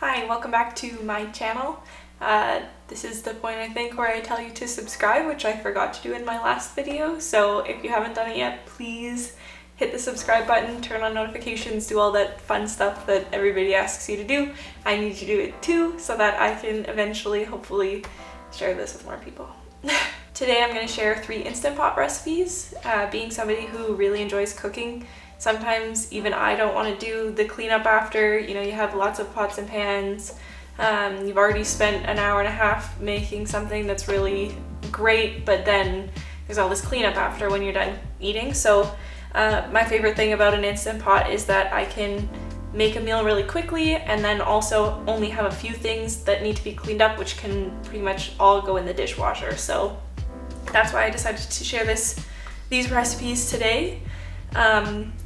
Hi, welcome back to my channel. This is the point I think where I tell you to subscribe, which I forgot to do in my last video. So if you haven't done it yet, please hit the subscribe button, turn on notifications, do all that fun stuff that everybody asks you to do. I need you to do it too so that I can eventually, hopefully, share this with more people. Today I'm going to share 3 Instant Pot recipes. Being somebody who really enjoys cooking, sometimes even I don't want to do the cleanup after. You know, you have lots of pots and pans. You've already spent an hour and a half making something that's really great, but then there's all this cleanup after when you're done eating. So my favorite thing about an Instant Pot is that I can make a meal really quickly and then also only have a few things that need to be cleaned up, which can pretty much all go in the dishwasher. So that's why I decided to share these recipes today.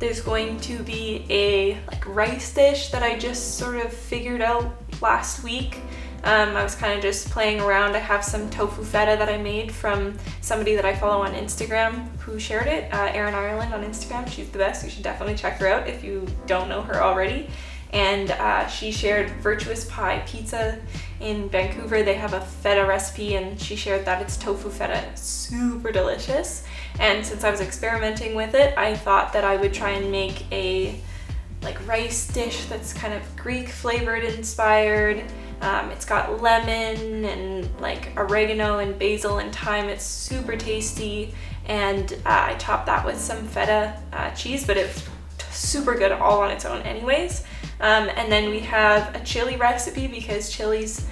There's going to be a rice dish that I just sort of figured out last week. I was kind of just playing around. I have some tofu feta that I made from somebody that I follow on Instagram who shared it, Erin Ireland on Instagram. She's the best. You should definitely check her out if you don't know her already. And she shared Virtuous Pie Pizza in Vancouver. They have a feta recipe and she shared that it's tofu feta. It's super delicious. And since I was experimenting with it, I thought that I would try and make a rice dish that's kind of Greek flavored inspired. It's got lemon and oregano and basil and thyme. It's super tasty, and I topped that with some feta cheese, but it's super good all on its own anyways. And then we have a chili recipe, because chili's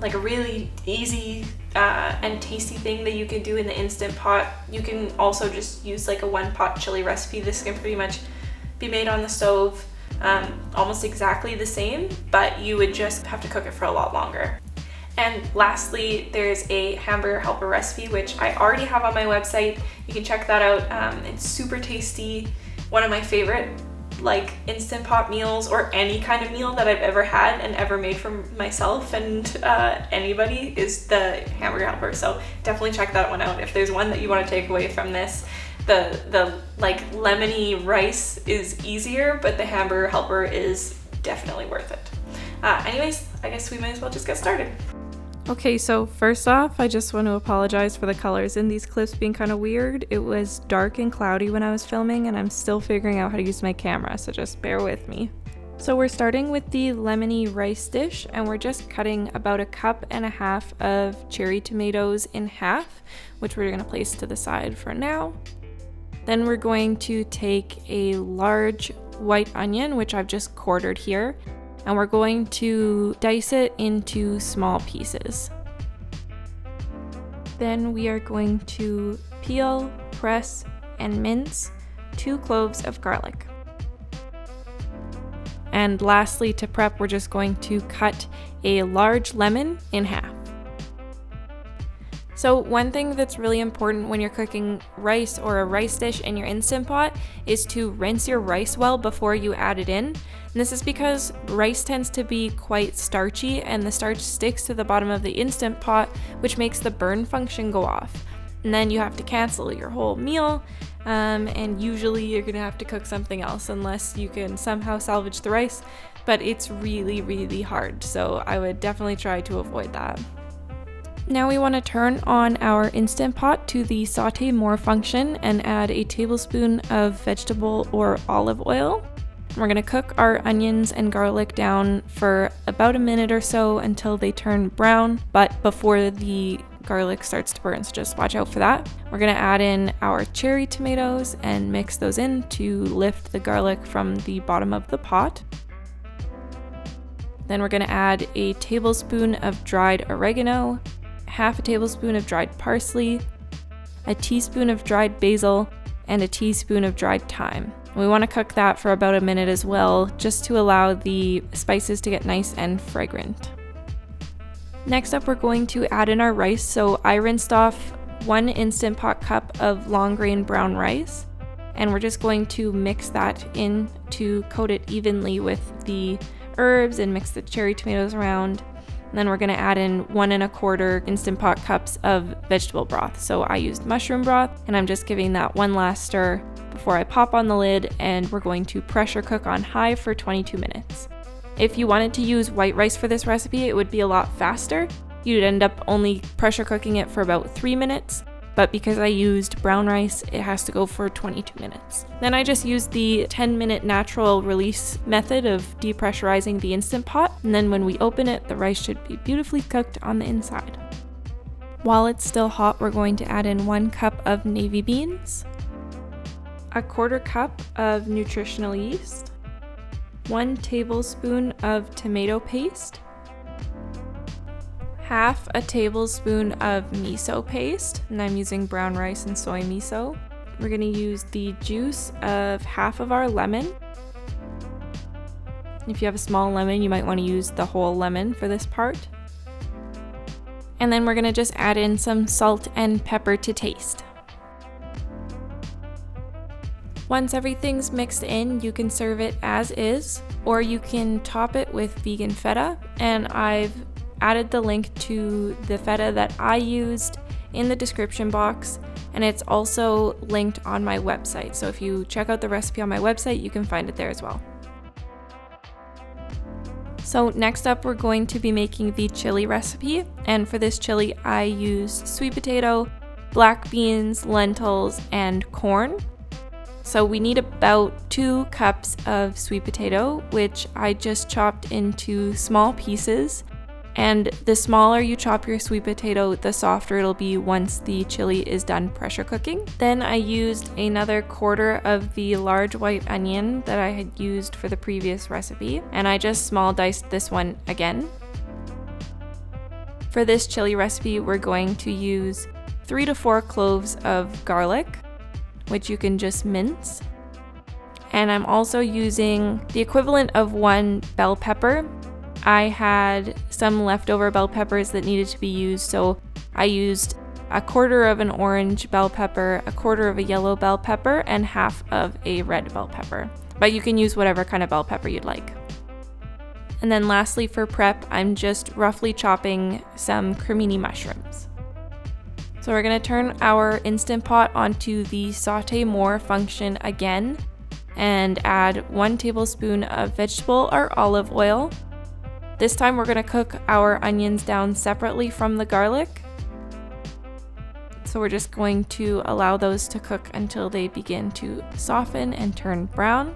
a really easy and tasty thing that you can do in the Instant Pot. You can also just use a one-pot chili recipe. This can pretty much be made on the stove, almost exactly the same, but you would just have to cook it for a lot longer. And lastly, there's a hamburger helper recipe, which I already have on my website. You can check that out. It's super tasty. One of my favorite Instant Pot meals, or any kind of meal that I've ever had and ever made for myself and anybody, is the hamburger helper. So definitely check that one out. If there's one that you want to take away from this, the lemony rice is easier, but the hamburger helper is definitely worth it. Anyways, I guess we might as well just get started. Okay, so first off, I just want to apologize for the colors in these clips being kind of weird. It was dark and cloudy when I was filming, and I'm still figuring out how to use my camera, so just bear with me. So we're starting with the lemony rice dish, and we're just cutting about 1.5 cups of cherry tomatoes in half, which we're going to place to the side for now. Then we're going to take a large white onion, which I've just quartered here, and we're going to dice it into small pieces. Then we are going to peel, press, and mince 2 cloves of garlic. And lastly, to prep, we're just going to cut a large lemon in half. So one thing that's really important when you're cooking rice or a rice dish in your Instant Pot is to rinse your rice well before you add it in. And this is because rice tends to be quite starchy, and the starch sticks to the bottom of the Instant Pot, which makes the burn function go off. And then you have to cancel your whole meal, and usually you're gonna have to cook something else unless you can somehow salvage the rice, but it's really, really hard. So I would definitely try to avoid that. Now we want to turn on our Instant Pot to the saute more function and add a tablespoon of vegetable or olive oil. We're going to cook our onions and garlic down for about a minute or so until they turn brown, but before the garlic starts to burn, so just watch out for that. We're going to add in our cherry tomatoes and mix those in to lift the garlic from the bottom of the pot. Then we're going to add a tablespoon of dried oregano, half a tablespoon of dried parsley, a teaspoon of dried basil, and a teaspoon of dried thyme. We want to cook that for about a minute as well, just to allow the spices to get nice and fragrant. Next up, we're going to add in our rice. So I rinsed off 1 Instant Pot cup of long grain brown rice, and we're just going to mix that in to coat it evenly with the herbs and mix the cherry tomatoes around. And then we're going to add in 1.25 Instant Pot cups of vegetable broth. So I used mushroom broth, and I'm just giving that one last stir before I pop on the lid, and we're going to pressure cook on high for 22 minutes. If you wanted to use white rice for this recipe, it would be a lot faster. You'd end up only pressure cooking it for about 3 minutes, but because I used brown rice, it has to go for 22 minutes. Then I just used the 10-minute natural release method of depressurizing the Instant Pot, and then when we open it, the rice should be beautifully cooked on the inside. While it's still hot, we're going to add in 1 cup of navy beans, a 1/4 cup of nutritional yeast, 1 tablespoon of tomato paste, half a tablespoon of miso paste, and I'm using brown rice and soy miso. We're going to use the juice of half of our lemon. If you have a small lemon, you might want to use the whole lemon for this part. And then we're going to just add in some salt and pepper to taste. Once everything's mixed in, you can serve it as is, or you can top it with vegan feta, and I've added the link to the feta that I used in the description box, and it's also linked on my website. So if you check out the recipe on my website, you can find it there as well. So next up, we're going to be making the chili recipe, and for this chili, I used sweet potato, black beans, lentils, and corn. So we need about 2 cups of sweet potato, which I just chopped into small pieces. And the smaller you chop your sweet potato, the softer it'll be once the chili is done pressure cooking. Then I used another 1/4 of the large white onion that I had used for the previous recipe, and I just small diced this one again. For this chili recipe, we're going to use 3 to 4 cloves of garlic, which you can just mince. And I'm also using the equivalent of 1 bell pepper. I had some leftover bell peppers that needed to be used, so I used 1/4 of an orange bell pepper, 1/4 of a yellow bell pepper, and half of a red bell pepper. But you can use whatever kind of bell pepper you'd like. And then lastly, for prep, I'm just roughly chopping some cremini mushrooms. So we're going to turn our Instant Pot onto the saute more function again and add 1 tablespoon of vegetable or olive oil. This time we're going to cook our onions down separately from the garlic. So we're just going to allow those to cook until they begin to soften and turn brown.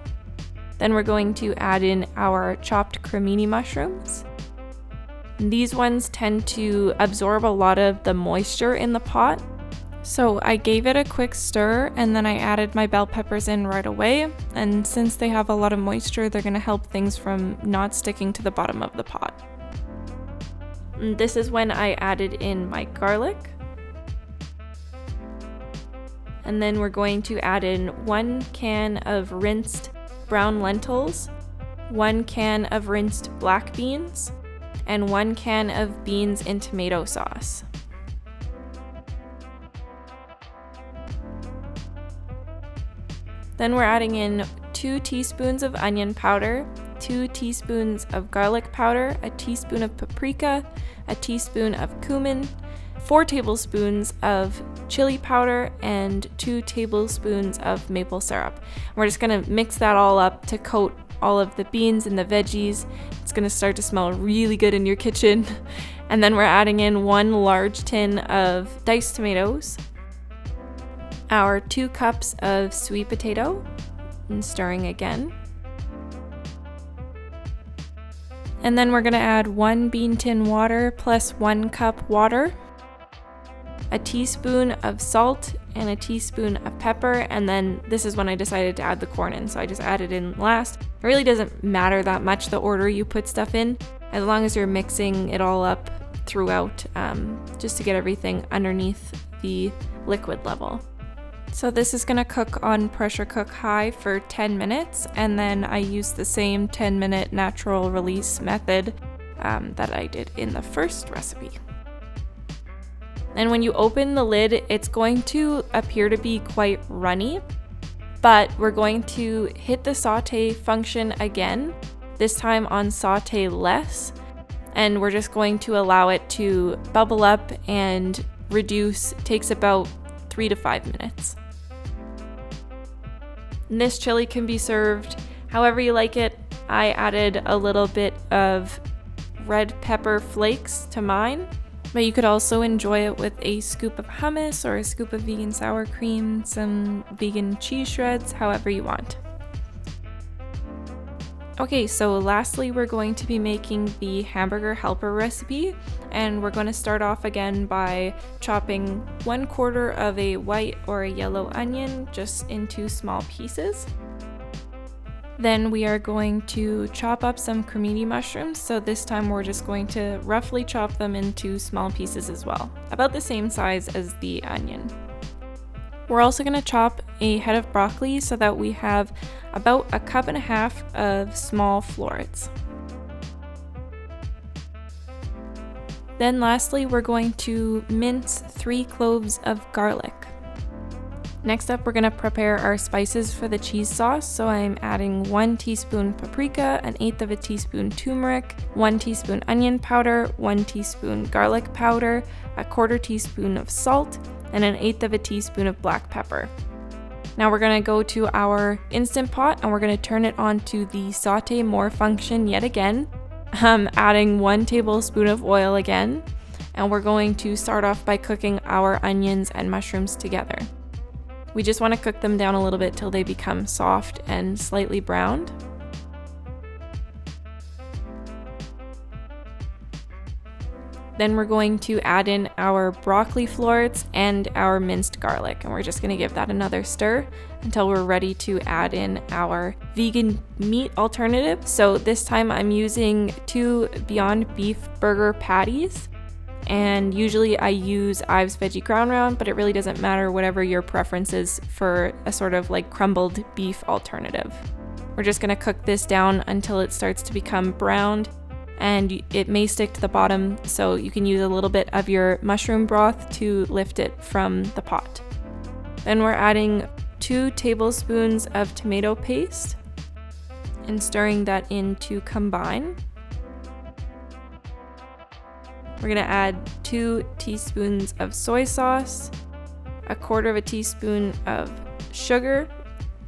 Then we're going to add in our chopped cremini mushrooms. These ones tend to absorb a lot of the moisture in the pot. So I gave it a quick stir and then I added my bell peppers in right away. And since they have a lot of moisture, they're going to help things from not sticking to the bottom of the pot. And this is when I added in my garlic. And then we're going to add in 1 can of rinsed brown lentils, 1 can of rinsed black beans, and 1 can of beans in tomato sauce. Then we're adding in 2 teaspoons of onion powder, 2 teaspoons of garlic powder, a teaspoon of paprika, a teaspoon of cumin, 4 tablespoons of chili powder, and 2 tablespoons of maple syrup. We're just gonna mix that all up to coat all of the beans and the veggies. It's gonna start to smell really good in your kitchen. And then we're adding in 1 large tin of diced tomatoes, our 2 cups of sweet potato, and stirring again. And then we're going to add 1 bean tin water plus 1 cup water, a teaspoon of salt, and a teaspoon of pepper. And then this is when I decided to add the corn in, so I just added in last. It really doesn't matter that much the order you put stuff in, as long as you're mixing it all up throughout, just to get everything underneath the liquid level. So this is going to cook on pressure cook high for 10 minutes, and then I use the same 10-minute natural release method that I did in the first recipe. And when you open the lid, it's going to appear to be quite runny, but we're going to hit the saute function again, this time on saute less, and we're just going to allow it to bubble up and reduce. It takes about 3 to 5 minutes. And this chili can be served however you like it, I added a little bit of red pepper flakes to mine, but you could also enjoy it with a scoop of hummus or a scoop of vegan sour cream, some vegan cheese shreds, however you want. Okay, so lastly, we're going to be making the hamburger helper recipe, and we're going to start off again by chopping 1/4 of a white or a yellow onion just into small pieces. Then we are going to chop up some cremini mushrooms, so this time we're just going to roughly chop them into small pieces as well, about the same size as the onion. We're also going to chop a head of broccoli so that we have about 1.5 cups of small florets. Then lastly, we're going to mince 3 cloves of garlic. Next up, we're going to prepare our spices for the cheese sauce. So I'm adding 1 teaspoon paprika, 1/8 teaspoon turmeric, 1 teaspoon onion powder, 1 teaspoon garlic powder, 1/4 teaspoon of salt, and 1/8 teaspoon of black pepper. Now we're going to go to our Instant Pot and we're going to turn it on to the saute more function yet again. I'm adding 1 tablespoon of oil again, and we're going to start off by cooking our onions and mushrooms together. We just want to cook them down a little bit till they become soft and slightly browned. Then we're going to add in our broccoli florets and our minced garlic, and we're just going to give that another stir until we're ready to add in our vegan meat alternative. So this time I'm using 2 Beyond Beef burger patties, and usually I use Ives Veggie Ground Round, but it really doesn't matter, whatever your preference is for a sort of like crumbled beef alternative. We're just going to cook this down until it starts to become browned, and it may stick to the bottom, so you can use a little bit of your mushroom broth to lift it from the pot. Then we're adding 2 tablespoons of tomato paste and stirring that in to combine. We're going to add 2 teaspoons of soy sauce, 1/4 teaspoon of sugar,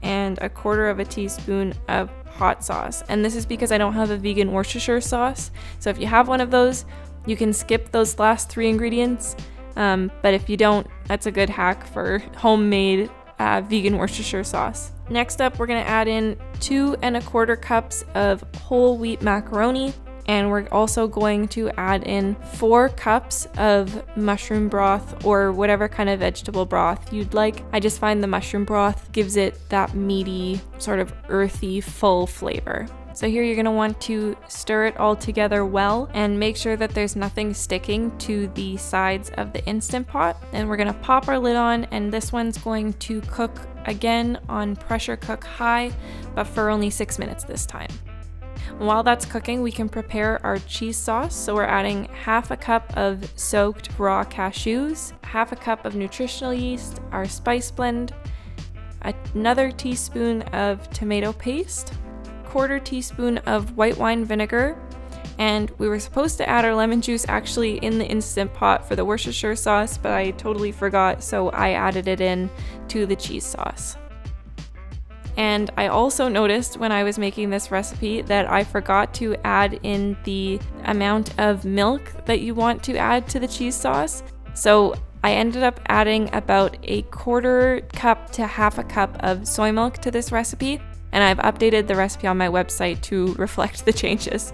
and 1/4 teaspoon of hot sauce. And this is because I don't have a vegan Worcestershire sauce. So if you have one of those, you can skip those last 3 ingredients. But if you don't, that's a good hack for homemade vegan Worcestershire sauce. Next up, we're going to add in 2¼ cups of whole wheat macaroni. And we're also going to add in 4 cups of mushroom broth or whatever kind of vegetable broth you'd like. I just find the mushroom broth gives it that meaty, sort of earthy, full flavor. So here you're going to want to stir it all together well and make sure that there's nothing sticking to the sides of the Instant Pot. And we're going to pop our lid on, and this one's going to cook again on pressure cook high, but for only 6 minutes this time. While that's cooking, we can prepare our cheese sauce. So we're adding 1/2 cup of soaked raw cashews, 1/2 cup of nutritional yeast, our spice blend, another teaspoon of tomato paste, 1/4 teaspoon of white wine vinegar, and we were supposed to add our lemon juice actually in the Instant Pot for the Worcestershire sauce, but I totally forgot, so I added it in to the cheese sauce. And I also noticed when I was making this recipe that I forgot to add in the amount of milk that you want to add to the cheese sauce. So I ended up adding about 1/4 cup to 1/2 cup of soy milk to this recipe, and I've updated the recipe on my website to reflect the changes.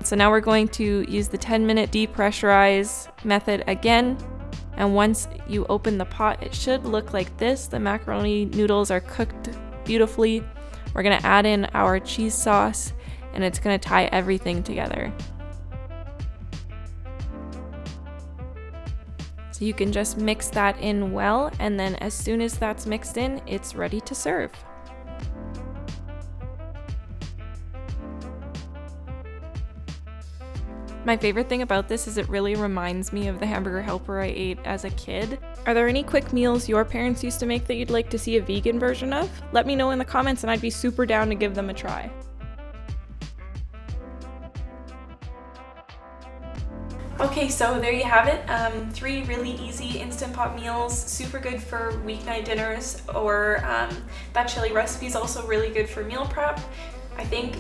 So now we're going to use the 10-minute depressurize method again. And once you open the pot, it should look like this. The macaroni noodles are cooked beautifully. We're going to add in our cheese sauce, and it's going to tie everything together. So you can just mix that in well, and then as soon as that's mixed in, it's ready to serve. My favorite thing about this is it really reminds me of the hamburger helper I ate as a kid. Are there any quick meals your parents used to make that you'd like to see a vegan version of? Let me know in the comments and I'd be super down to give them a try. Okay, so there you have it. 3 really easy Instant Pot meals, super good for weeknight dinners, or that chili recipe is also really good for meal prep. I think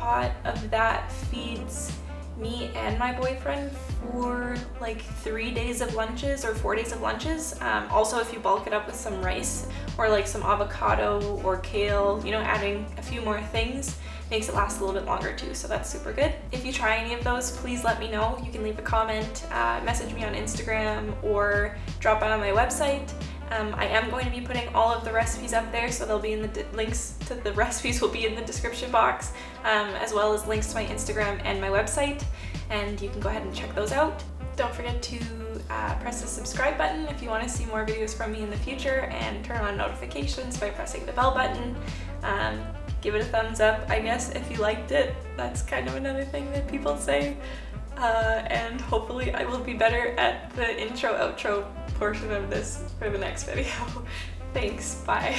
pot of that feeds me and my boyfriend for like 3 days of lunches or 4 days of lunches. Also, if you bulk it up with some rice or like some avocado or kale, you know, adding a few more things makes it last a little bit longer too, so that's super good. If you try any of those, please let me know. You can leave a comment, message me on Instagram, or drop by on my website. I am going to be putting all of the recipes up there, so they'll be in the links to the recipes will be in the description box, as well as links to my Instagram and my website, and you can go ahead and check those out. Don't forget to press the subscribe button if you want to see more videos from me in the future, and turn on notifications by pressing the bell button. Give it a thumbs up, I guess, if you liked it. That's kind of another thing that people say. And hopefully I will be better at the intro-outro portion of this for the next video. Thanks, bye.